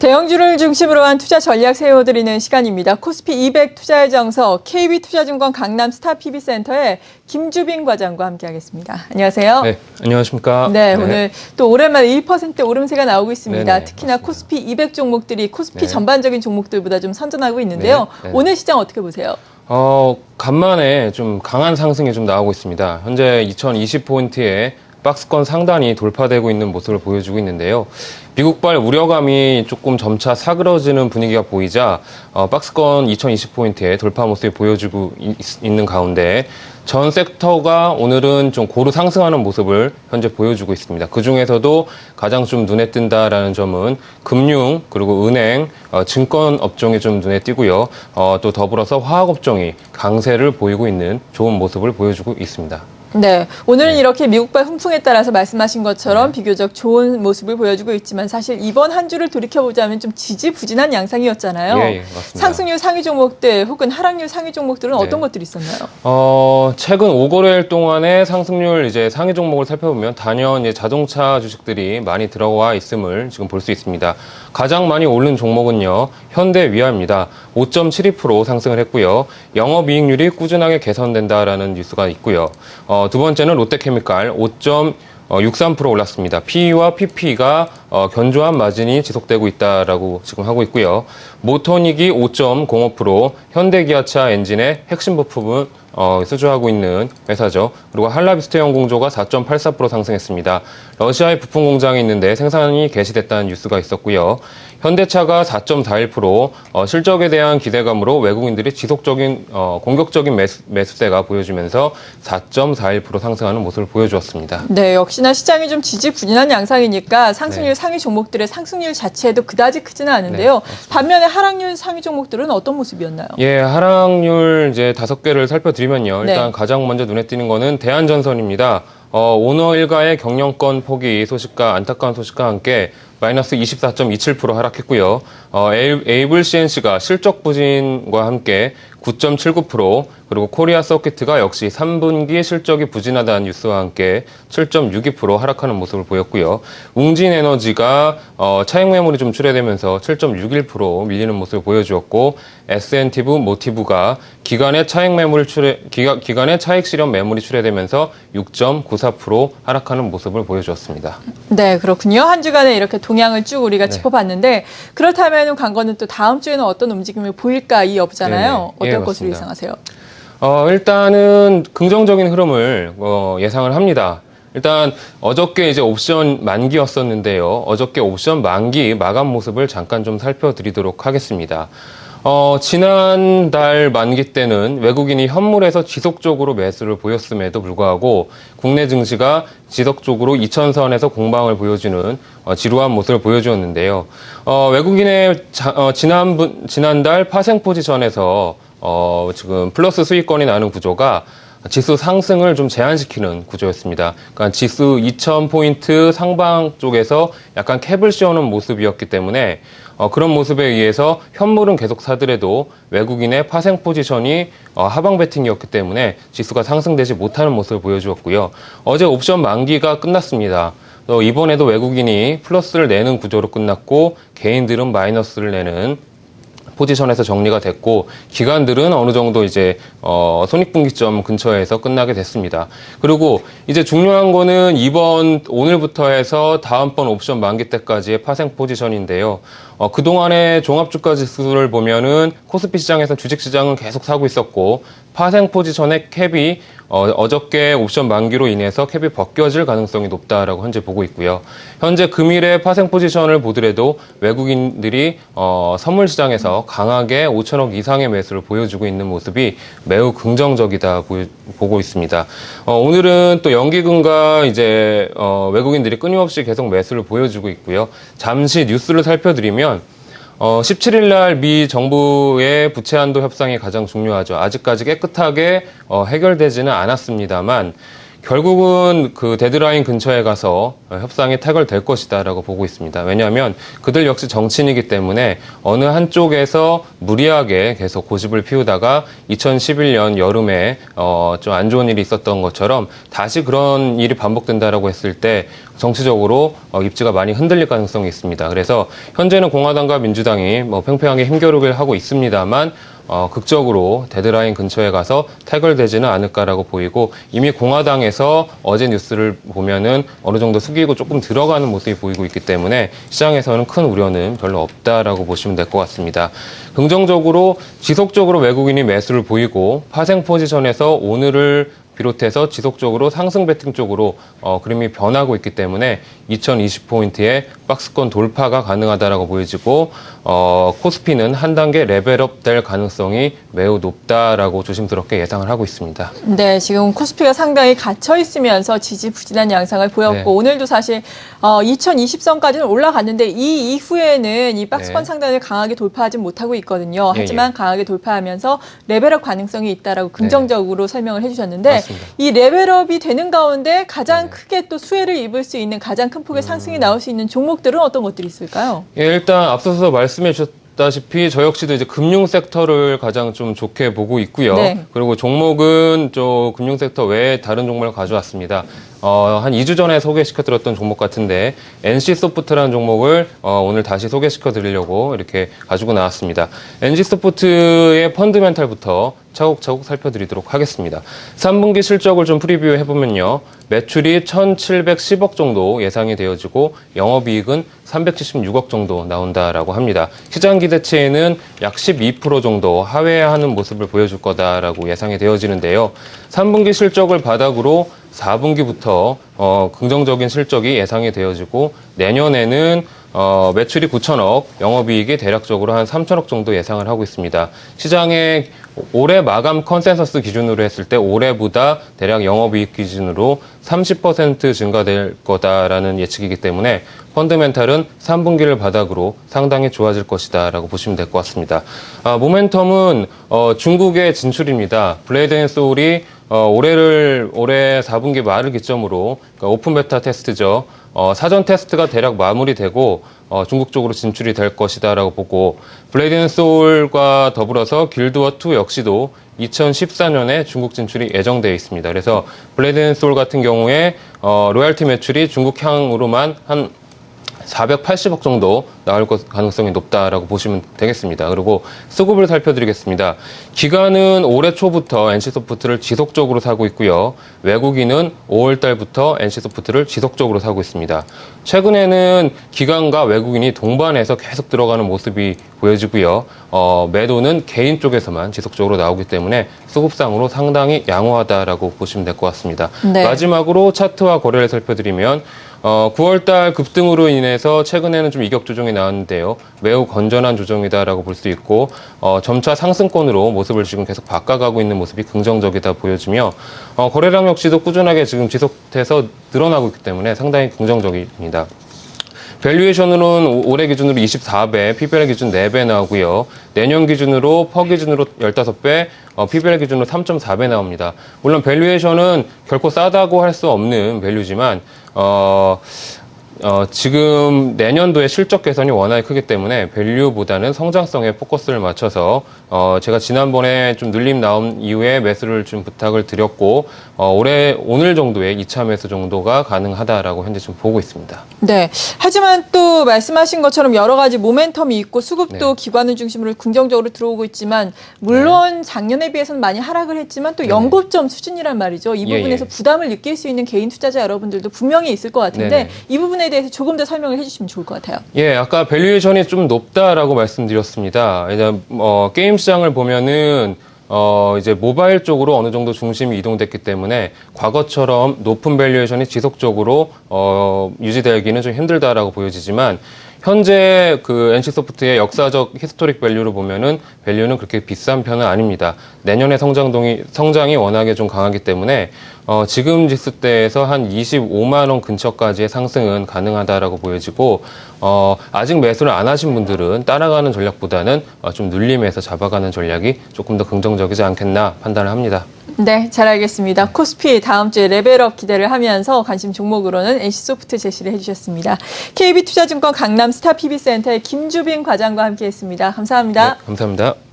대형주를 중심으로 한 투자 전략 세워드리는 시간입니다. 코스피 200 투자의 정석 KB투자증권 강남 스타PB센터의 김주빈 과장과 함께하겠습니다. 안녕하세요. 네, 안녕하십니까. 네, 오늘 또 오랜만에 1% 오름세가 나오고 있습니다. 네네, 특히나 맞습니다. 코스피 200 종목들이 코스피 네. 전반적인 종목들보다 좀 선전하고 있는데요. 네. 오늘 시장 어떻게 보세요? 간만에 좀 강한 상승이 좀 나오고 있습니다. 현재 2020포인트에 박스권 상단이 돌파되고 있는 모습을 보여주고 있는데요. 미국발 우려감이 조금 점차 사그러지는 분위기가 보이자 박스권 2020포인트에 돌파 모습이 보여주고 있는 가운데 전 섹터가 오늘은 좀 고루 상승하는 모습을 현재 보여주고 있습니다. 그중에서도 가장 좀 눈에 띈다라는 점은 금융, 그리고 은행, 증권 업종이 좀 눈에 띄고요. 또 더불어서 화학 업종이 강세를 보이고 있는 좋은 모습을 보여주고 있습니다. 네, 오늘은 이렇게 미국발 훈풍에 따라서 말씀하신 것처럼 비교적 좋은 모습을 보여주고 있지만 사실 이번 한 주를 돌이켜보자면 좀 지지부진한 양상이었잖아요. 예, 맞습니다. 상승률 상위 종목들 혹은 하락률 상위 종목들은 어떤 것들이 있었나요? 최근 5거래일 동안의 상승률 이제 상위 종목을 살펴보면 단연 이제 자동차 주식들이 많이 들어와 있음을 지금 볼 수 있습니다. 가장 많이 오른 종목은요, 현대위아입니다. 5.72% 상승을 했고요. 영업이익률이 꾸준하게 개선된다라는 뉴스가 있고요. 두 번째는 롯데케미칼 5.63% 올랐습니다. PE와 PP가 견조한 마진이 지속되고 있다라고 지금 하고 있고요. 모터닉이 5.05%, 현대기아차 엔진의 핵심 부품은 수주하고 있는 회사죠. 그리고 한라비스트연공조가 4.84% 상승했습니다. 러시아에 부품 공장이 있는데 생산이 개시됐다는 뉴스가 있었고요. 현대차가 4.41%, 실적에 대한 기대감으로 외국인들이 지속적인 공격적인 매수세가 보여주면서 4.41% 상승하는 모습을 보여주었습니다. 네, 역시나 시장이 좀 지지부진한 양상이니까 상승률 상위 종목들의 상승률 자체도 그다지 크지는 않은데요. 반면에 하락률 상위 종목들은 어떤 모습이었나요? 예, 하락률 이제 5개를 살펴드리면요. 일단 가장 먼저 눈에 띄는 거는 대한전선입니다. 오너 일가의 경영권 포기 소식과 안타까운 소식과 함께 마이너스 24.27% 하락했고요. 에이블 CNC가 실적 부진과 함께 9.79%, 그리고 코리아 서킷가 역시 3분기 실적이 부진하다는 뉴스와 함께 7.62% 하락하는 모습을 보였고요. 웅진에너지가 차익 매물이 좀 출회되면서 7.61% 밀리는 모습을 보여주었고, S&T 모티브가 기간의 차익 실현 매물이 출회되면서 6.94% 하락하는 모습을 보여주었습니다. 네, 그렇군요. 한 주간에 이렇게 동향을 쭉 우리가 짚어봤는데, 그렇다면 관건은 또 다음 주에는 어떤 움직임을 보일까 이 여부잖아요. 예, 어떤 것으로 맞습니다. 예상하세요? 일단은 긍정적인 흐름을 예상을 합니다. 일단 어저께 이제 옵션 만기였었는데요. 어저께 옵션 만기 마감 모습을 잠깐 좀 살펴드리도록 하겠습니다. 지난달 만기 때는 외국인이 현물에서 지속적으로 매수를 보였음에도 불구하고 국내 증시가 지속적으로 2000선에서 공방을 보여주는 지루한 모습을 보여주었는데요. 외국인의 지난달 파생 포지션에서 지금 플러스 수익권이 나는 구조가 지수 상승을 좀 제한시키는 구조였습니다. 그러니까 지수 2000포인트 상방 쪽에서 약간 캡을 씌우는 모습이었기 때문에 그런 모습에 의해서 현물은 계속 사더라도 외국인의 파생 포지션이 하방 베팅이었기 때문에 지수가 상승되지 못하는 모습을 보여주었고요. 어제 옵션 만기가 끝났습니다. 이번에도 외국인이 플러스를 내는 구조로 끝났고 개인들은 마이너스를 내는 포지션에서 정리가 됐고, 기관들은 어느 정도 이제 손익분기점 근처에서 끝나게 됐습니다. 그리고 이제 중요한 거는 오늘부터 해서 다음번 옵션 만기 때까지의 파생 포지션인데요. 그동안의 종합주가 지수를 보면은 코스피 시장에서 주식시장은 계속 사고 있었고, 파생 포지션의 캡이 어저께 옵션 만기로 인해서 캡이 벗겨질 가능성이 높다라고 현재 보고 있고요. 현재 금일의 파생 포지션을 보더라도 외국인들이 선물 시장에서 강하게 5천억 이상의 매수를 보여주고 있는 모습이 매우 긍정적이다 보고 있습니다. 오늘은 또 연기금과 이제 외국인들이 끊임없이 계속 매수를 보여주고 있고요. 잠시 뉴스를 살펴드리면 17일 날 미 정부의 부채 한도 협상이 가장 중요하죠. 아직까지 깨끗하게 해결되지는 않았습니다만 결국은 그 데드라인 근처에 가서 협상이 타결될 것이다라고 보고 있습니다. 왜냐하면 그들 역시 정치인이기 때문에 어느 한쪽에서 무리하게 계속 고집을 피우다가 2011년 여름에 좀 안 좋은 일이 있었던 것처럼 다시 그런 일이 반복된다라고 했을 때 정치적으로 입지가 많이 흔들릴 가능성이 있습니다. 그래서 현재는 공화당과 민주당이 팽팽하게 힘겨루기를 하고 있습니다만 극적으로 데드라인 근처에 가서 타결되지는 않을까라고 보이고 이미 공화당에서 어제 뉴스를 보면은 어느 정도 숙이고 조금 들어가는 모습이 보이고 있기 때문에 시장에서는 큰 우려는 별로 없다라고 보시면 될 것 같습니다. 긍정적으로 지속적으로 외국인이 매수를 보이고 파생 포지션에서 오늘을 비롯해서 지속적으로 상승 배팅 쪽으로 그림이 변하고 있기 때문에 2020포인트의 박스권 돌파가 가능하다라고 보여지고 코스피는 한 단계 레벨업 될 가능성이 매우 높다라고 조심스럽게 예상을 하고 있습니다. 네, 지금 코스피가 상당히 갇혀 있으면서 지지부진한 양상을 보였고 네. 오늘도 사실 2020선까지는 올라갔는데 이 이후에는 이 박스권 네. 상단을 강하게 돌파하지 못하고 있거든요. 예, 하지만 강하게 돌파하면서 레벨업 가능성이 있다라고 긍정적으로 설명을 해주셨는데 맞습니다. 이 레벨업이 되는 가운데 가장 크게 또 수혜를 입을 수 있는 가장 큰 폭의 상승이 나올 수 있는 종목들은 어떤 것들이 있을까요? 예, 일단 앞서서 말씀해 주셨다시피 저 역시도 이제 금융 섹터를 가장 좀 좋게 보고 있고요. 네. 그리고 종목은 저 금융 섹터 외에 다른 종목을 가져왔습니다. 한 2주 전에 소개시켜드렸던 종목 같은데 NC소프트라는 종목을 오늘 다시 소개시켜드리려고 이렇게 가지고 나왔습니다. NC소프트의 펀드멘탈부터 차곡차곡 살펴드리도록 하겠습니다. 3분기 실적을 좀 프리뷰해보면요. 매출이 1,710억 정도 예상이 되어지고 영업이익은 376억 정도 나온다라고 합니다. 시장 기대치에는 약 12% 정도 하회하는 모습을 보여줄 거다라고 예상이 되어지는데요. 3분기 실적을 바닥으로 4분기부터 긍정적인 실적이 예상이 되어지고 내년에는 매출이 9천억, 영업이익이 대략적으로 한 3천억 정도 예상을 하고 있습니다. 시장의 올해 마감 컨센서스 기준으로 했을 때 올해보다 대략 영업이익 기준으로 30% 증가될 거다라는 예측이기 때문에 펀드멘탈은 3분기를 바닥으로 상당히 좋아질 것이다라고 보시면 될 것 같습니다. 모멘텀은 중국의 진출입니다. 블레이드 앤 소울이 올해 4분기 말을 기점으로 그러니까 오픈 베타 테스트죠. 사전 테스트가 대략 마무리되고 중국 쪽으로 진출이 될 것이다라고 보고 블레이드 앤 소울과 더불어서 길드워2 역시도 2014년에 중국 진출이 예정되어 있습니다. 그래서 블레이드 앤 소울 같은 경우에 로얄티 매출이 중국향으로만 한 480억 정도 나올 가능성이 높다라고 보시면 되겠습니다. 그리고 수급을 살펴드리겠습니다. 기관은 올해 초부터 NC소프트를 지속적으로 사고 있고요. 외국인은 5월 달부터 NC소프트를 지속적으로 사고 있습니다. 최근에는 기관과 외국인이 동반해서 계속 들어가는 모습이 보여지고요. 매도는 개인 쪽에서만 지속적으로 나오기 때문에 수급상으로 상당히 양호하다라고 보시면 될 것 같습니다. 네. 마지막으로 차트와 거래를 살펴드리면 9월달 급등으로 인해서 최근에는 좀 이격 조정이 나왔는데요. 매우 건전한 조정이다라고 볼 수 있고 점차 상승권으로 모습을 지금 계속 바꿔가고 있는 모습이 긍정적이다 보여지며 거래량 역시도 꾸준하게 지금 지속돼서 늘어나고 있기 때문에 상당히 긍정적입니다. 밸류에이션으로는 올해 기준으로 24배, PBR 기준 4배 나오고요. 내년 기준으로 퍼 기준으로 15배, PBR 기준으로 3.4배 나옵니다. 물론 밸류에이션은 결코 싸다고 할 수 없는 밸류지만 지금 내년도에 실적 개선이 워낙에 크기 때문에 밸류보다는 성장성에 포커스를 맞춰서 제가 지난번에 좀 눌림 나온 이후에 매수를 좀 부탁을 드렸고 오늘 정도의 2차 매수 정도가 가능하다라고 현재 지금 보고 있습니다. 네. 하지만 또 말씀하신 것처럼 여러 가지 모멘텀이 있고 수급도 네. 기관을 중심으로 긍정적으로 들어오고 있지만 물론 작년에 비해서는 많이 하락을 했지만 또 연고점 수준이란 말이죠. 이 예, 부분에서 예. 부담을 느낄 수 있는 개인 투자자 여러분들도 분명히 있을 것 같은데 네네. 이 부분에 대해서 조금 더 설명을 해주시면 좋을 것 같아요. 예, 아까 밸류에이션이 좀 높다라고 말씀드렸습니다. 이제 게임 시장을 보면은 이제 모바일 쪽으로 어느 정도 중심이 이동됐기 때문에 과거처럼 높은 밸류에이션이 지속적으로 유지되기는 좀 힘들다라고 보여지지만 현재 그 NC소프트의 역사적 히스토릭 밸류를 보면은 밸류는 그렇게 비싼 편은 아닙니다. 내년에 성장이 워낙에 좀 강하기 때문에 지금 지수대에서 한 25만 원 근처까지의 상승은 가능하다라고 보여지고 아직 매수를 안 하신 분들은 따라가는 전략보다는 좀 눌림에서 잡아가는 전략이 조금 더 긍정적이지 않겠나 판단을 합니다. 네, 잘 알겠습니다. 코스피 다음 주에 레벨업 기대를 하면서 관심 종목으로는 NC소프트 제시를 해주셨습니다. KB투자증권 강남 스타 PB센터의 김주빈 과장과 함께했습니다. 감사합니다. 네, 감사합니다.